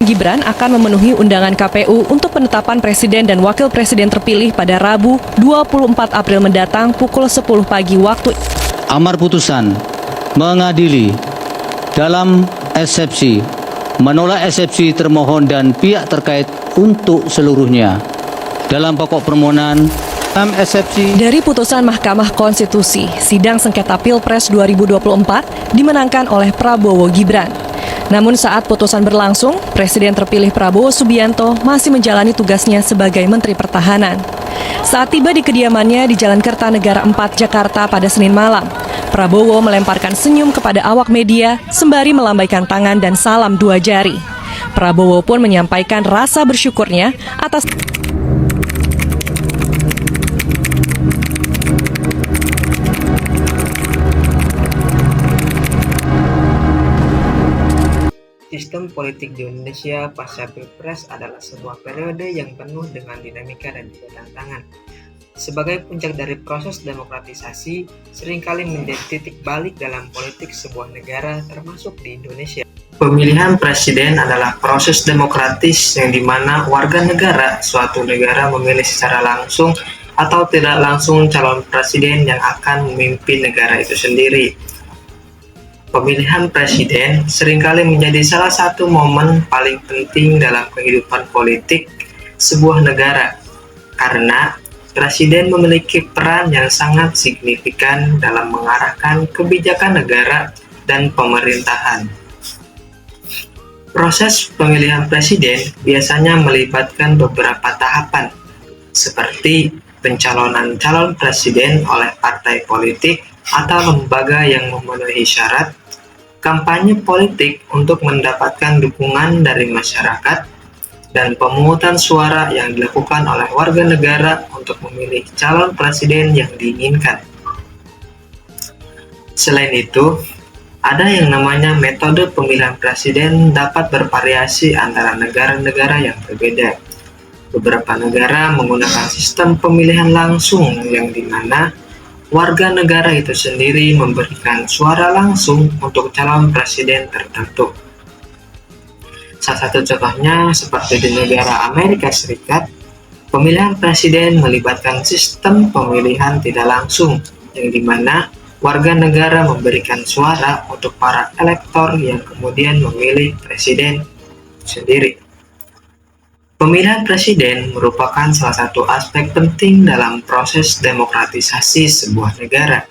Gibran akan memenuhi undangan KPU untuk penetapan presiden dan wakil presiden terpilih pada Rabu 24 April mendatang pukul 10 pagi waktu. Amar putusan mengadili dalam eksepsi, menolak eksepsi termohon dan pihak terkait untuk seluruhnya. Dalam pokok permohonan, dalam eksepsi dari putusan Mahkamah Konstitusi, sidang sengketa Pilpres 2024 dimenangkan oleh Prabowo Gibran. Namun saat putusan berlangsung, Presiden terpilih Prabowo Subianto masih menjalani tugasnya sebagai Menteri Pertahanan. Saat tiba di kediamannya di Jalan Kertanegara 4, Jakarta pada Senin malam, Prabowo melemparkan senyum kepada awak media sembari melambaikan tangan dan salam 2 jari. Prabowo pun menyampaikan rasa bersyukurnya atas Sistem politik di Indonesia pasca Pilpres adalah sebuah periode yang penuh dengan dinamika dan juga tantangan. Sebagai puncak dari proses demokratisasi, seringkali menjadi titik balik dalam politik sebuah negara termasuk di Indonesia. Pemilihan presiden adalah proses demokratis yang dimana warga negara suatu negara memilih secara langsung atau tidak langsung calon presiden yang akan memimpin negara itu sendiri. Pemilihan presiden seringkali menjadi salah satu momen paling penting dalam kehidupan politik sebuah negara, karena presiden memiliki peran yang sangat signifikan dalam mengarahkan kebijakan negara dan pemerintahan. Proses pemilihan presiden biasanya melibatkan beberapa tahapan, seperti pencalonan calon presiden oleh partai politik atau lembaga yang memenuhi syarat, kampanye politik untuk mendapatkan dukungan dari masyarakat, dan pemungutan suara yang dilakukan oleh warga negara untuk memilih calon presiden yang diinginkan. Selain itu, ada yang namanya metode pemilihan presiden dapat bervariasi antara negara-negara yang berbeda. Beberapa negara menggunakan sistem pemilihan langsung yang dimana warga negara itu sendiri memberikan suara langsung untuk calon presiden tertentu. Salah satu contohnya seperti di negara Amerika Serikat, pemilihan presiden melibatkan sistem pemilihan tidak langsung, yang dimana warga negara memberikan suara untuk para elektor yang kemudian memilih presiden sendiri. Pemilihan presiden merupakan salah satu aspek penting dalam proses demokratisasi sebuah negara,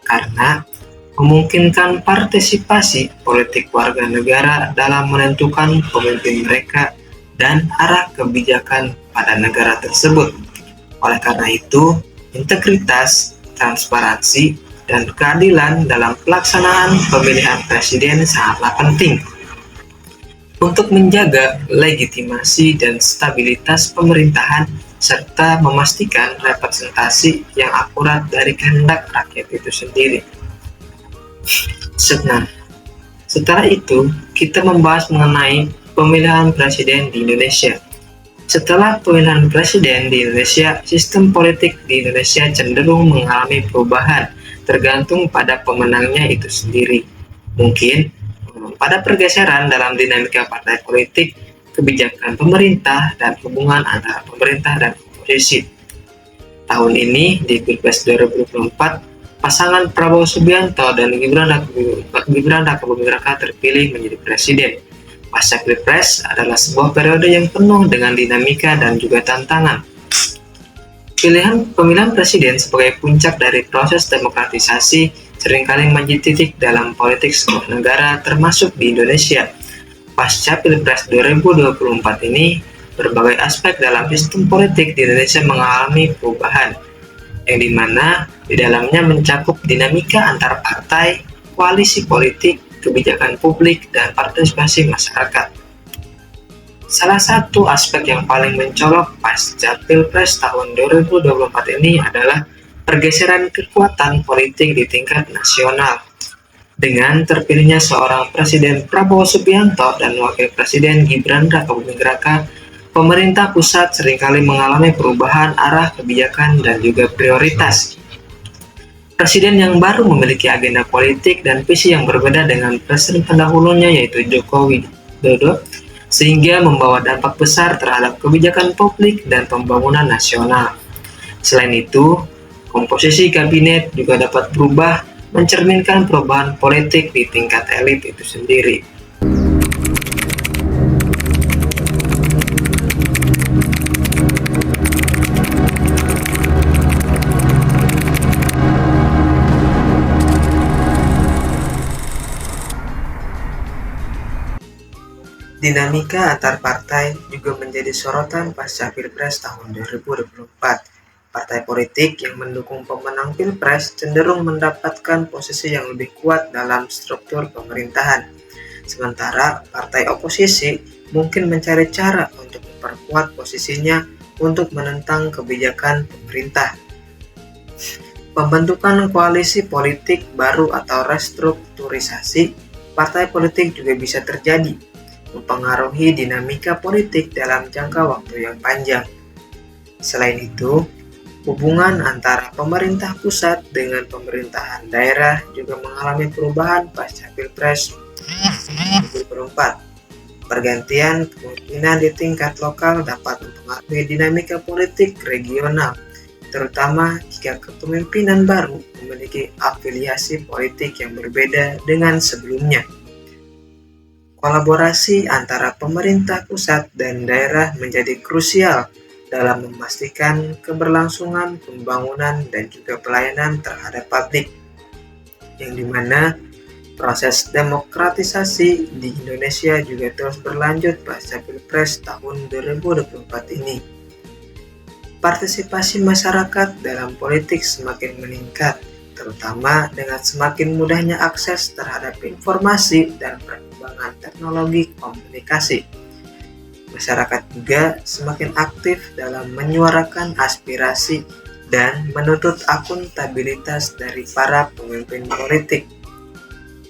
karena memungkinkan partisipasi politik warga negara dalam menentukan pemimpin mereka dan arah kebijakan pada negara tersebut. Oleh karena itu, integritas, transparansi, dan keadilan dalam pelaksanaan pemilihan presiden sangatlah penting untuk menjaga legitimasi dan stabilitas pemerintahan serta memastikan representasi yang akurat dari kehendak rakyat itu sendiri. Setelah itu, kita membahas mengenai pemilihan presiden di Indonesia. Setelah pemilihan presiden di Indonesia, sistem politik di Indonesia cenderung mengalami perubahan tergantung pada pemenangnya itu sendiri. Mungkin pada pergeseran dalam dinamika partai politik, kebijakan pemerintah, dan hubungan antara pemerintah dan oposisi. Tahun ini, di Pilpres 2024, pasangan Prabowo Subianto dan Gibran Rakabuming Raka terpilih menjadi presiden. Pasca Pilpres adalah sebuah periode yang penuh dengan dinamika dan juga tantangan. Pemilihan presiden sebagai puncak dari proses demokratisasi seringkali menjadi titik dalam politik sebuah negara termasuk di Indonesia. Pasca Pilpres 2024 ini, berbagai aspek dalam sistem politik di Indonesia mengalami perubahan, yang dimana di dalamnya mencakup dinamika antar partai, koalisi politik, kebijakan publik, dan partisipasi masyarakat. Salah satu aspek yang paling mencolok pasca Pilpres tahun 2024 ini adalah pergeseran kekuatan politik di tingkat nasional. Dengan terpilihnya seorang Presiden Prabowo Subianto dan Wakil Presiden Gibran Rakabuming Raka, pemerintah pusat seringkali mengalami perubahan arah kebijakan dan juga prioritas. Presiden yang baru memiliki agenda politik dan visi yang berbeda dengan presiden pendahulunya yaitu Joko Widodo, sehingga membawa dampak besar terhadap kebijakan publik dan pembangunan nasional. Selain itu, komposisi kabinet juga dapat berubah mencerminkan perubahan politik di tingkat elit itu sendiri. Dinamika antar partai juga menjadi sorotan pasca Pilpres tahun 2024. Partai politik yang mendukung pemenang Pilpres cenderung mendapatkan posisi yang lebih kuat dalam struktur pemerintahan. Sementara partai oposisi mungkin mencari cara untuk memperkuat posisinya untuk menentang kebijakan pemerintah. Pembentukan koalisi politik baru atau restrukturisasi partai politik juga bisa terjadi, mempengaruhi dinamika politik dalam jangka waktu yang panjang. Selain itu, hubungan antara pemerintah pusat dengan pemerintahan daerah juga mengalami perubahan pasca Pilpres 2024. Pergantian kepemimpinan di tingkat lokal dapat mempengaruhi dinamika politik regional, terutama jika kepemimpinan baru memiliki afiliasi politik yang berbeda dengan sebelumnya. Kolaborasi antara pemerintah pusat dan daerah menjadi krusial dalam memastikan keberlangsungan pembangunan dan juga pelayanan terhadap publik, yang dimana proses demokratisasi di Indonesia juga terus berlanjut pasca Pilpres tahun 2024 ini. Partisipasi masyarakat dalam politik semakin meningkat, terutama dengan semakin mudahnya akses terhadap informasi dan perkembangan teknologi komunikasi. Masyarakat juga semakin aktif dalam menyuarakan aspirasi dan menuntut akuntabilitas dari para pemimpin politik.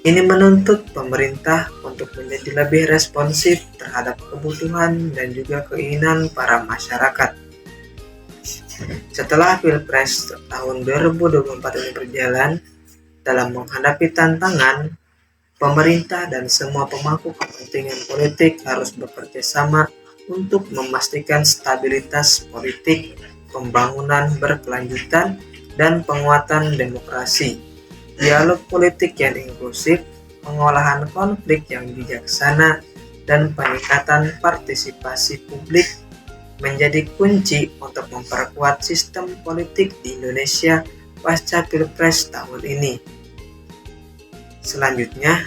Ini menuntut pemerintah untuk menjadi lebih responsif terhadap kebutuhan dan juga keinginan para masyarakat. Setelah Pilpres tahun 2024 ini berjalan, dalam menghadapi tantangan, pemerintah dan semua pemangku kepentingan politik harus bekerja sama untuk memastikan stabilitas politik, pembangunan berkelanjutan, dan penguatan demokrasi. Dialog politik yang inklusif, pengolahan konflik yang bijaksana, dan peningkatan partisipasi publik menjadi kunci untuk memperkuat sistem politik di Indonesia pasca Pilpres tahun ini. Selanjutnya,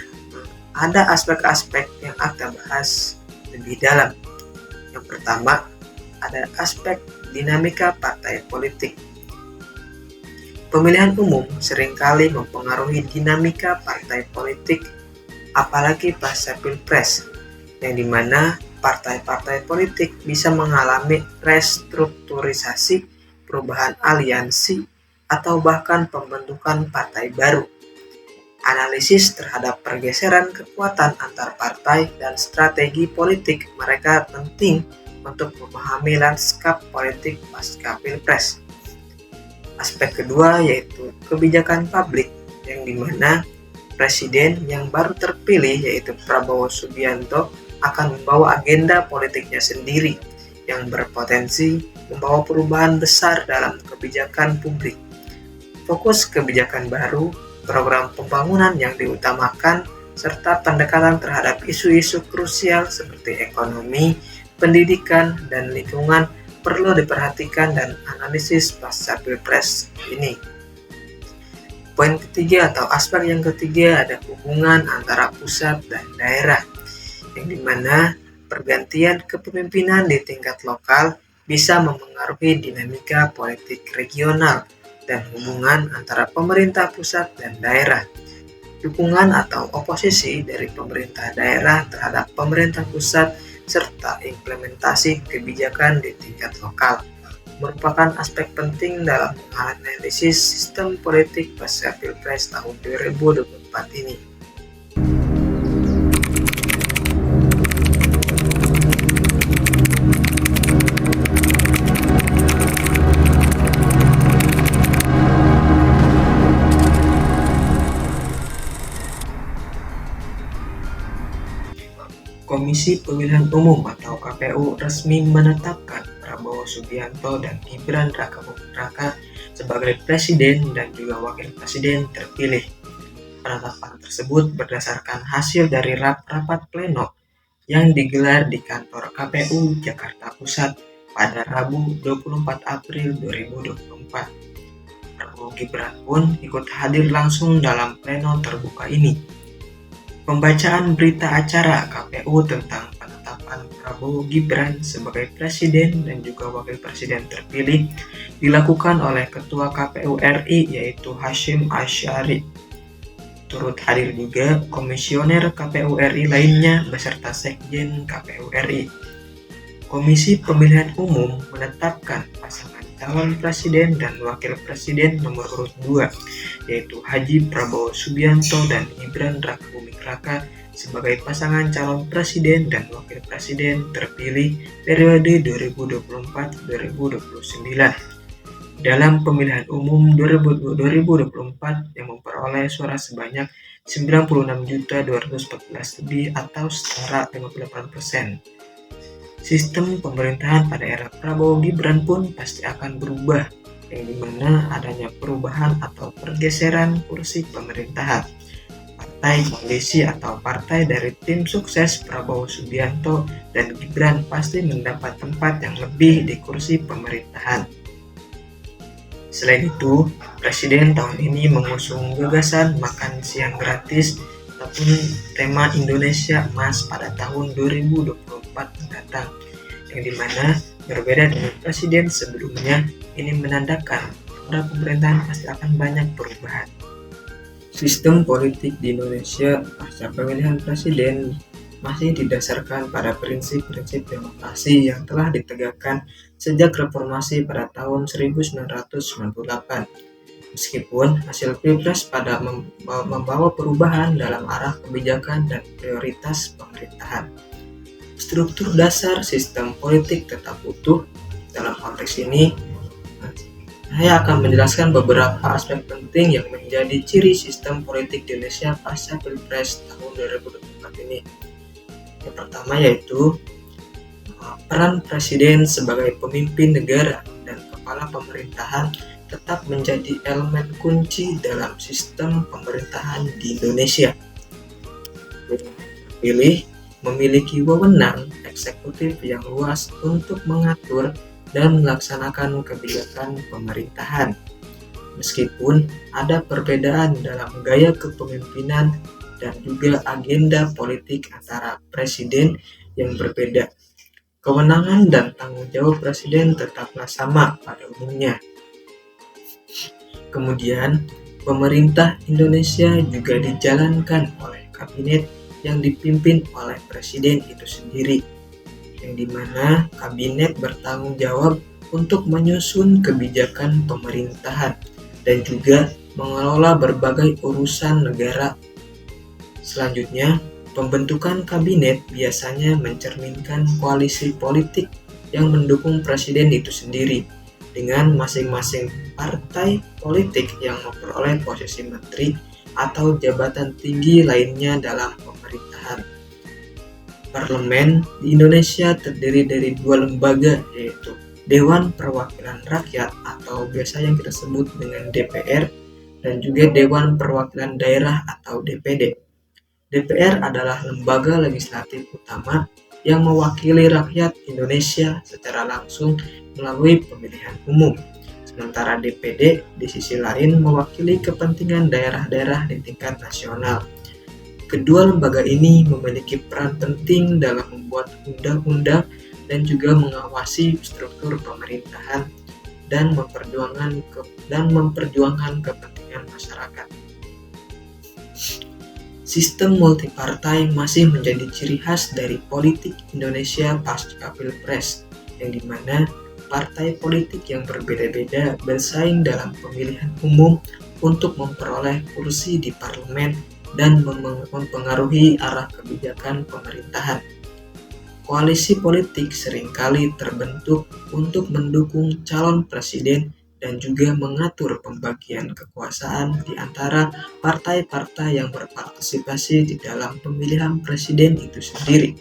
ada aspek-aspek yang akan bahas lebih dalam. Yang pertama, ada aspek dinamika partai politik. Pemilihan umum seringkali mempengaruhi dinamika partai politik, apalagi pasca Pilpres, yang dimana partai-partai politik bisa mengalami restrukturisasi, perubahan aliansi, atau bahkan pembentukan partai baru. Analisis terhadap pergeseran kekuatan antar partai dan strategi politik mereka penting untuk memahami lanskap politik pasca Pilpres. Aspek kedua yaitu kebijakan publik, yang dimana presiden yang baru terpilih yaitu Prabowo Subianto akan membawa agenda politiknya sendiri yang berpotensi membawa perubahan besar dalam kebijakan publik. Fokus kebijakan baru, program pembangunan yang diutamakan, serta pendekatan terhadap isu-isu krusial seperti ekonomi, pendidikan, dan lingkungan perlu diperhatikan dan analisis pasca Pilpres ini. Poin ketiga atau aspek yang ketiga ada hubungan antara pusat dan daerah, yang dimana pergantian kepemimpinan di tingkat lokal bisa memengaruhi dinamika politik regional dan hubungan antara pemerintah pusat dan daerah. Dukungan atau oposisi dari pemerintah daerah terhadap pemerintah pusat serta implementasi kebijakan di tingkat lokal merupakan aspek penting dalam menganalisis sistem politik pasca Pilpres tahun 2024 ini. Komisi Pemilihan Umum atau KPU resmi menetapkan Prabowo Subianto dan Gibran Rakabuming Raka sebagai presiden dan juga wakil presiden terpilih. Penetapan tersebut berdasarkan hasil dari rapat pleno yang digelar di kantor KPU Jakarta Pusat pada Rabu 24 April 2024. Prabowo Gibran pun ikut hadir langsung dalam pleno terbuka ini. Pembacaan berita acara KPU tentang penetapan Prabowo Gibran sebagai presiden dan juga wakil presiden terpilih dilakukan oleh Ketua KPU RI yaitu Hasyim Asyari. Turut hadir juga komisioner KPU RI lainnya beserta Sekjen KPU RI. Komisi Pemilihan Umum menetapkan pasangan calon presiden dan wakil presiden nomor urut 2 yaitu Haji Prabowo Subianto dan Gibran Rakabuming Raka sebagai pasangan calon presiden dan wakil presiden terpilih periode 2024-2029 dalam pemilihan umum 2024 yang memperoleh suara sebanyak 96.214 lebih atau setara 58%. Sistem pemerintahan pada era Prabowo Gibran pun pasti akan berubah, yang dimana adanya perubahan atau pergeseran kursi pemerintahan. Partai koalisi atau partai dari tim sukses Prabowo Subianto dan Gibran pasti mendapat tempat yang lebih di kursi pemerintahan. Selain itu, Presiden tahun ini mengusung gagasan makan siang gratis ataupun tema Indonesia Emas pada tahun 2024 mendatang, yang dimana berbeda dengan presiden sebelumnya, ini menandakan pada pemerintahan pasti akan banyak perubahan. Sistem politik di Indonesia pasca pemilihan presiden masih didasarkan pada prinsip-prinsip demokrasi yang telah ditegakkan sejak reformasi pada tahun 1998. Meskipun hasil Pilpres pada membawa perubahan dalam arah kebijakan dan prioritas pemerintahan, struktur dasar sistem politik tetap utuh. Dalam konteks ini, saya akan menjelaskan beberapa aspek penting yang menjadi ciri sistem politik di Indonesia pasca Pilpres tahun 2024 ini. Yang pertama yaitu peran presiden sebagai pemimpin negara dan kepala pemerintahan tetap menjadi elemen kunci dalam sistem pemerintahan di Indonesia. Terpilih memiliki wewenang eksekutif yang luas untuk mengatur dan melaksanakan kebijakan pemerintahan. Meskipun ada perbedaan dalam gaya kepemimpinan dan juga agenda politik antara presiden yang berbeda, kewenangan dan tanggung jawab presiden tetaplah sama pada umumnya. Kemudian, pemerintah Indonesia juga dijalankan oleh kabinet yang dipimpin oleh presiden itu sendiri, yang dimana kabinet bertanggung jawab untuk menyusun kebijakan pemerintahan dan juga mengelola berbagai urusan negara. Selanjutnya, pembentukan kabinet biasanya mencerminkan koalisi politik yang mendukung presiden itu sendiri, dengan masing-masing partai politik yang memperoleh posisi menteri atau jabatan tinggi lainnya dalam pemerintahan. Parlemen di Indonesia terdiri dari dua lembaga, yaitu Dewan Perwakilan Rakyat atau biasa yang kita sebut dengan DPR dan juga Dewan Perwakilan Daerah atau DPD. DPR adalah lembaga legislatif utama yang mewakili rakyat Indonesia secara langsung melalui pemilihan umum. Sementara DPD di sisi lain mewakili kepentingan daerah-daerah di tingkat nasional. Kedua lembaga ini memiliki peran penting dalam membuat undang-undang dan juga mengawasi struktur pemerintahan dan memperjuangkan kepentingan masyarakat. Sistem multipartai masih menjadi ciri khas dari politik Indonesia pasca Pilpres, yang dimana partai politik yang berbeda-beda bersaing dalam pemilihan umum untuk memperoleh kursi di parlemen dan mempengaruhi arah kebijakan pemerintahan. Koalisi politik seringkali terbentuk untuk mendukung calon presiden dan juga mengatur pembagian kekuasaan di antara partai-partai yang berpartisipasi di dalam pemilihan presiden itu sendiri.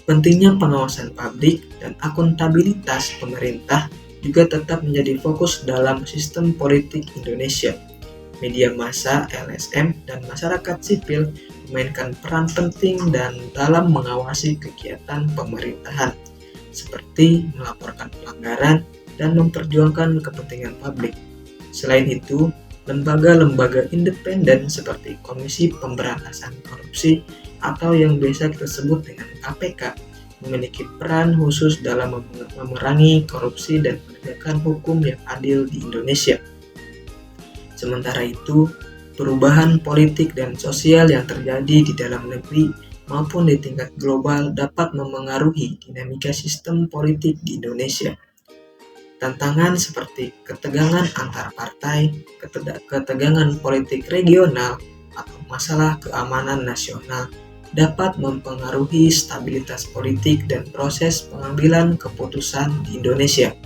Pentingnya pengawasan publik dan akuntabilitas pemerintah juga tetap menjadi fokus dalam sistem politik Indonesia. Media massa, LSM, dan masyarakat sipil memainkan peran penting dalam mengawasi kegiatan pemerintahan, seperti melaporkan pelanggaran dan memperjuangkan kepentingan publik. Selain itu, lembaga-lembaga independen seperti Komisi Pemberantasan Korupsi atau yang biasa kita sebut dengan KPK memiliki peran khusus dalam memerangi korupsi dan menegakkan hukum yang adil di Indonesia. Sementara itu, perubahan politik dan sosial yang terjadi di dalam negeri maupun di tingkat global dapat memengaruhi dinamika sistem politik di Indonesia. Tantangan seperti ketegangan antar partai, ketegangan politik regional, atau masalah keamanan nasional dapat mempengaruhi stabilitas politik dan proses pengambilan keputusan di Indonesia.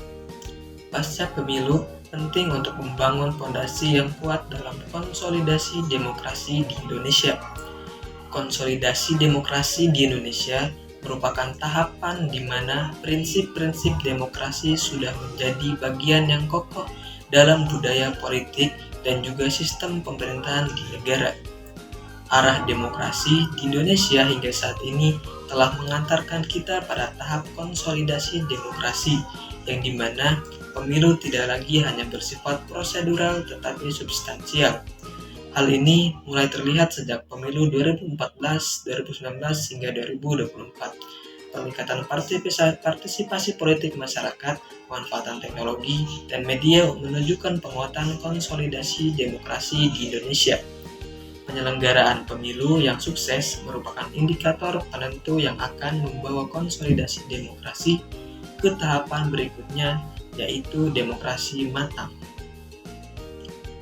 Pasca pemilu, penting untuk membangun fondasi yang kuat dalam konsolidasi demokrasi di Indonesia. Konsolidasi demokrasi di Indonesia merupakan tahapan di mana prinsip-prinsip demokrasi sudah menjadi bagian yang kokoh dalam budaya politik dan juga sistem pemerintahan di negara. Arah demokrasi di Indonesia hingga saat ini telah mengantarkan kita pada tahap konsolidasi demokrasi yang dimana pemilu tidak lagi hanya bersifat prosedural tetapi substansial. Hal ini mulai terlihat sejak pemilu 2014, 2019 hingga 2024. Peningkatan partisipasi politik masyarakat, pemanfaatan teknologi, dan media menunjukkan penguatan konsolidasi demokrasi di Indonesia. Penyelenggaraan pemilu yang sukses merupakan indikator penentu yang akan membawa konsolidasi demokrasi ke tahapan berikutnya, yaitu demokrasi matang.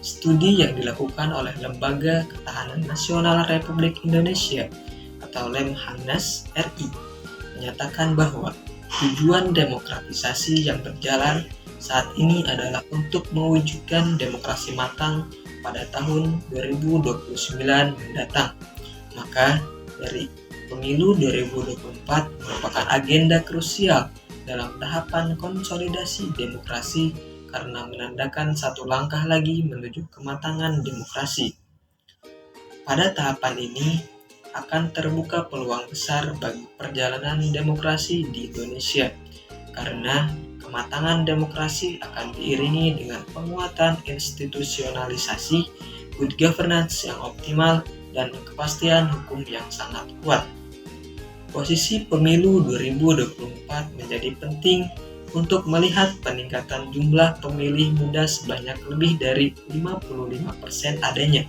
Studi yang dilakukan oleh Lembaga Ketahanan Nasional Republik Indonesia atau Lemhanas RI menyatakan bahwa tujuan demokratisasi yang berjalan saat ini adalah untuk mewujudkan demokrasi matang pada tahun 2029 mendatang. Maka dari pemilu 2024 merupakan agenda krusial dalam tahapan konsolidasi demokrasi karena menandakan satu langkah lagi menuju kematangan demokrasi. Pada tahapan ini akan terbuka peluang besar bagi perjalanan demokrasi di Indonesia karena kematangan demokrasi akan diiringi dengan penguatan institusionalisasi, good governance yang optimal, dan kepastian hukum yang sangat kuat. Posisi pemilu 2024 menjadi penting untuk melihat peningkatan jumlah pemilih muda sebanyak lebih dari 55% adanya,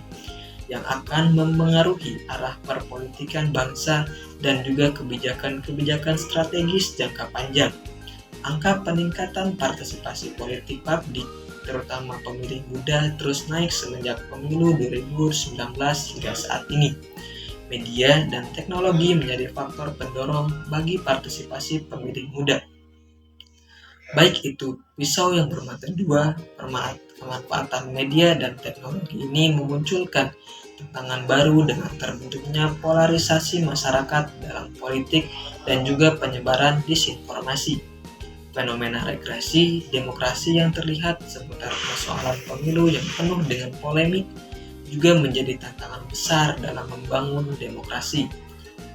yang akan memengaruhi arah perpolitikan bangsa dan juga kebijakan-kebijakan strategis jangka panjang. Angka peningkatan partisipasi politik publik, terutama pemilih muda, terus naik semenjak pemilu 2019 hingga saat ini. Media dan teknologi menjadi faktor pendorong bagi partisipasi pemilih muda. Baik itu pisau yang bermata dua, pemanfaatan media dan teknologi ini memunculkan tantangan baru dengan terbentuknya polarisasi masyarakat dalam politik dan juga penyebaran disinformasi. Fenomena regresi demokrasi yang terlihat seputar persoalan pemilu yang penuh dengan polemik juga menjadi tantangan besar dalam membangun demokrasi.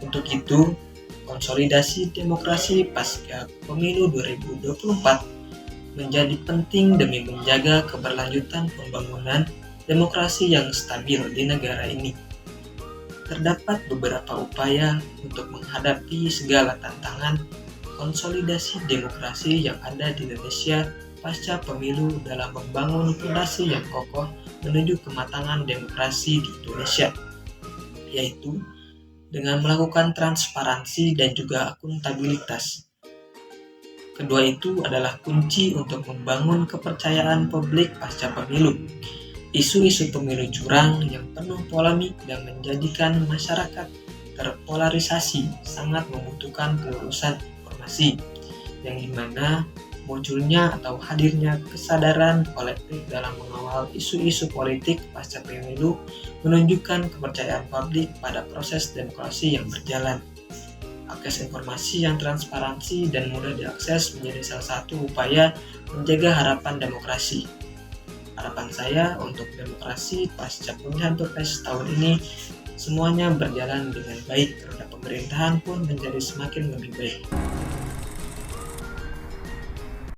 Untuk itu, konsolidasi demokrasi pasca pemilu 2024 menjadi penting demi menjaga keberlanjutan pembangunan demokrasi yang stabil di negara ini. Terdapat beberapa upaya untuk menghadapi segala tantangan konsolidasi demokrasi yang ada di Indonesia pasca pemilu dalam membangun fondasi yang kokoh menuju kematangan demokrasi di Indonesia, yaitu dengan melakukan transparansi dan juga akuntabilitas. Kedua itu adalah kunci untuk membangun kepercayaan publik pasca pemilu. Isu-isu pemilu curang yang penuh polemik dan menjadikan masyarakat terpolarisasi sangat membutuhkan pelurusan informasi, yang dimana munculnya atau hadirnya kesadaran kolektif dalam mengawal isu-isu politik pasca pemilu menunjukkan kepercayaan publik pada proses demokrasi yang berjalan. Akses informasi yang transparansi dan mudah diakses menjadi salah satu upaya menjaga harapan demokrasi. Harapan saya untuk demokrasi pasca pemilihan Pilpres tahun ini semuanya berjalan dengan baik, roda pemerintahan pun menjadi semakin lebih baik.